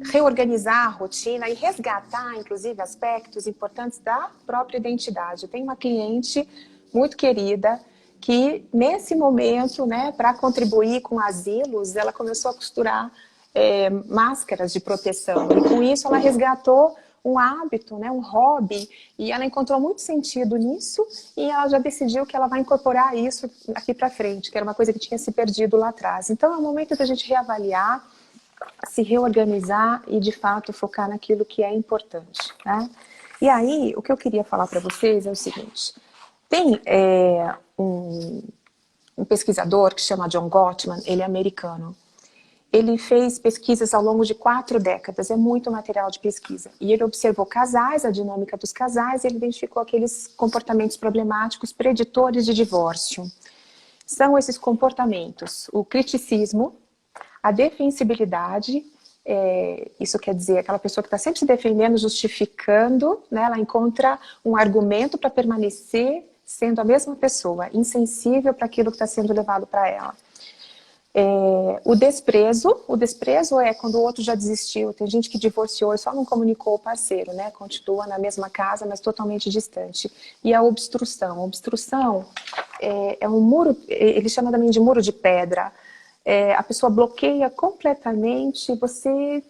reorganizar a rotina e resgatar, inclusive, aspectos importantes da própria identidade. Eu tenho uma cliente muito querida que, nesse momento, né, para contribuir com asilos, ela começou a costurar máscaras de proteção. E com isso ela resgatou um hábito, né, um hobby, e ela encontrou muito sentido nisso, e ela já decidiu que ela vai incorporar isso aqui para frente, que era uma coisa que tinha se perdido lá atrás. Então é o momento da gente reavaliar, se reorganizar e, de fato, focar naquilo que é importante, né? E aí, o que eu queria falar para vocês é o seguinte, tem um pesquisador que chama John Gottman, ele é americano. Ele fez pesquisas ao longo de 4 décadas, é muito material de pesquisa. E ele observou casais, a dinâmica dos casais, e ele identificou aqueles comportamentos problemáticos preditores de divórcio. São esses comportamentos: o criticismo, a defensibilidade, isso quer dizer aquela pessoa que está sempre se defendendo, justificando, né, ela encontra um argumento para permanecer sendo a mesma pessoa, insensível para aquilo que está sendo levado para ela. O desprezo é quando o outro já desistiu. Tem gente que divorciou e só não comunicou o parceiro, né? Continua na mesma casa, mas totalmente distante. E a obstrução. A obstrução é um muro, ele chama também de muro de pedra. A pessoa bloqueia completamente, você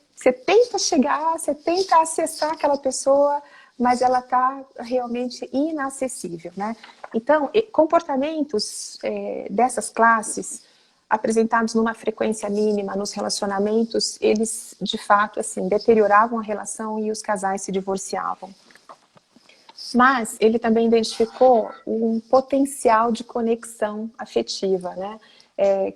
tenta chegar, você tenta acessar aquela pessoa, mas ela está realmente inacessível, né? Então, comportamentos dessas classes, apresentados numa frequência mínima nos relacionamentos, eles, de fato, assim, deterioravam a relação e os casais se divorciavam. Mas ele também identificou um potencial de conexão afetiva, né?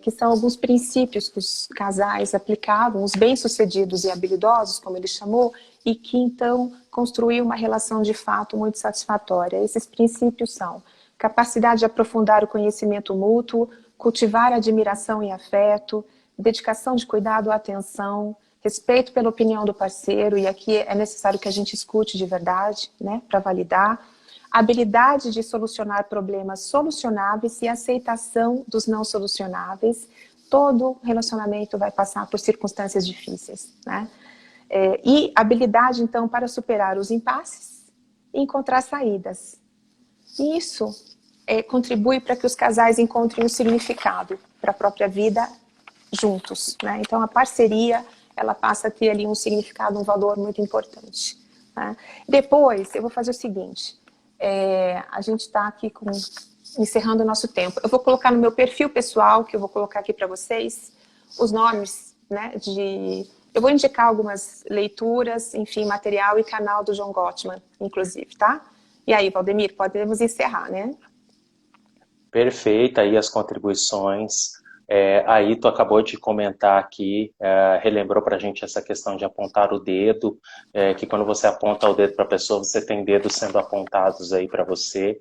Que são alguns princípios que os casais aplicavam, os bem-sucedidos e habilidosos, como ele chamou, e que então construíam uma relação de fato muito satisfatória. Esses princípios são capacidade de aprofundar o conhecimento mútuo, cultivar admiração e afeto, dedicação de cuidado à atenção, respeito pela opinião do parceiro, e aqui é necessário que a gente escute de verdade, né, para validar, habilidade de solucionar problemas solucionáveis e aceitação dos não solucionáveis. Todo relacionamento vai passar por circunstâncias difíceis, né? E habilidade, então, para superar os impasses e encontrar saídas. Isso contribui para que os casais encontrem um significado para a própria vida juntos, né? Então, a parceria, ela passa a ter ali um significado, um valor muito importante, né? Depois, eu vou fazer o seguinte, a gente está aqui encerrando o nosso tempo. Eu vou colocar no meu perfil pessoal, que eu vou colocar aqui para vocês, os nomes, né, eu vou indicar algumas leituras, enfim, material e canal do John Gottman, inclusive, tá? E aí, Valdemir, podemos encerrar, né? Perfeita aí as contribuições. Aí tu acabou de comentar aqui, relembrou para a gente essa questão de apontar o dedo, que quando você aponta o dedo para a pessoa, você tem dedos sendo apontados aí para você.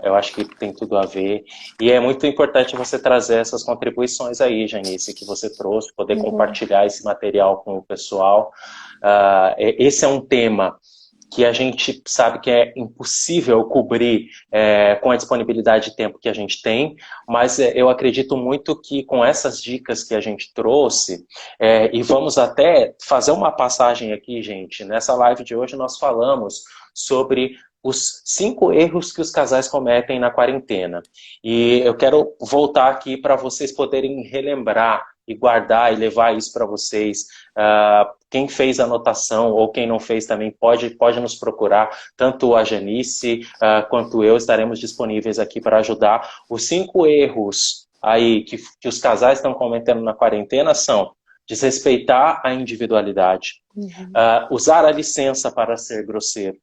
Eu acho que tem tudo a ver. E é muito importante você trazer essas contribuições aí, Janice, que você trouxe, poder compartilhar esse material com o pessoal. Esse é um tema que a gente sabe que é impossível cobrir com a disponibilidade de tempo que a gente tem, mas eu acredito muito que com essas dicas que a gente trouxe, e vamos até fazer uma passagem aqui, gente, nessa live de hoje nós falamos sobre os 5 erros que os casais cometem na quarentena. E eu quero voltar aqui para vocês poderem relembrar e guardar e levar isso para vocês. Quem fez a anotação ou quem não fez também pode nos procurar, tanto a Janice quanto eu estaremos disponíveis aqui para ajudar. Os 5 erros aí que os casais estão cometendo na quarentena são desrespeitar a individualidade, usar a licença para ser grosseiro,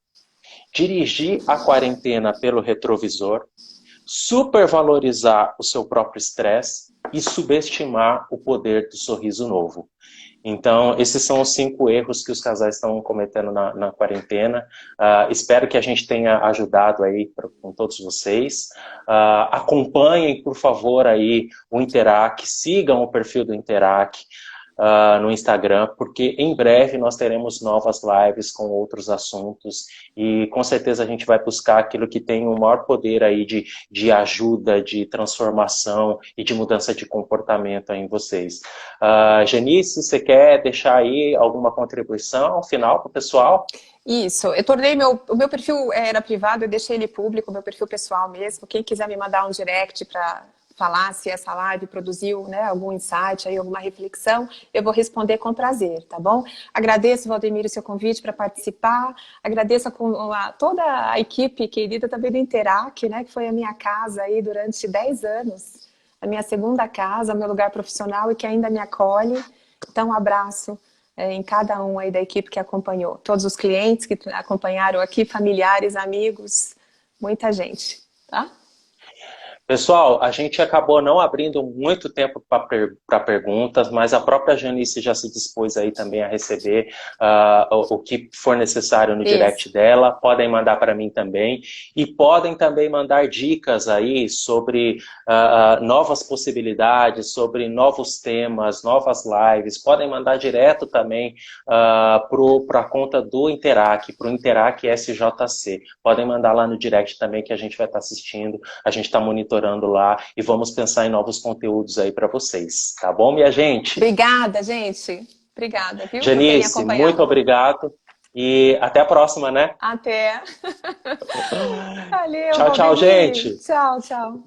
dirigir a quarentena pelo retrovisor, supervalorizar o seu próprio estresse e subestimar o poder do sorriso novo. Então, esses são os 5 erros que os casais estão cometendo na quarentena. Espero que a gente tenha ajudado aí com todos vocês. Acompanhem, por favor, aí o Interac, sigam o perfil do Interac no Instagram, porque em breve nós teremos novas lives com outros assuntos e com certeza a gente vai buscar aquilo que tem o maior poder aí de ajuda, de transformação e de mudança de comportamento aí em vocês. Janice, você quer deixar aí alguma contribuição final para o pessoal? Isso, eu tornei o meu perfil era privado, eu deixei ele público, o meu perfil pessoal mesmo. Quem quiser me mandar um direct para falar se essa live produziu, né, algum insight, aí, alguma reflexão, eu vou responder com prazer, tá bom? Agradeço, Valdemiro, o seu convite para participar, agradeço toda a equipe querida também do Interac, né, que foi a minha casa aí durante 10 anos, a minha segunda casa, meu lugar profissional e que ainda me acolhe. Então, um abraço em cada um aí da equipe que acompanhou, todos os clientes que acompanharam aqui, familiares, amigos, muita gente, tá? Pessoal, a gente acabou não abrindo muito tempo para perguntas, mas a própria Janice já se dispôs aí também a receber o que for necessário no direct dela. Podem mandar para mim também. E podem também mandar dicas aí sobre novas possibilidades, sobre novos temas, novas lives. Podem mandar direto também para a conta do Interac, para o Interac SJC. Podem mandar lá no direct também que a gente vai estar assistindo, a gente está monitorando lá e vamos pensar em novos conteúdos aí para vocês. Tá bom, minha gente? Obrigada, gente. Obrigada, viu? Janice, muito obrigado e até a próxima, né? Até. Valeu, tchau, tchau, gente. Tchau, tchau.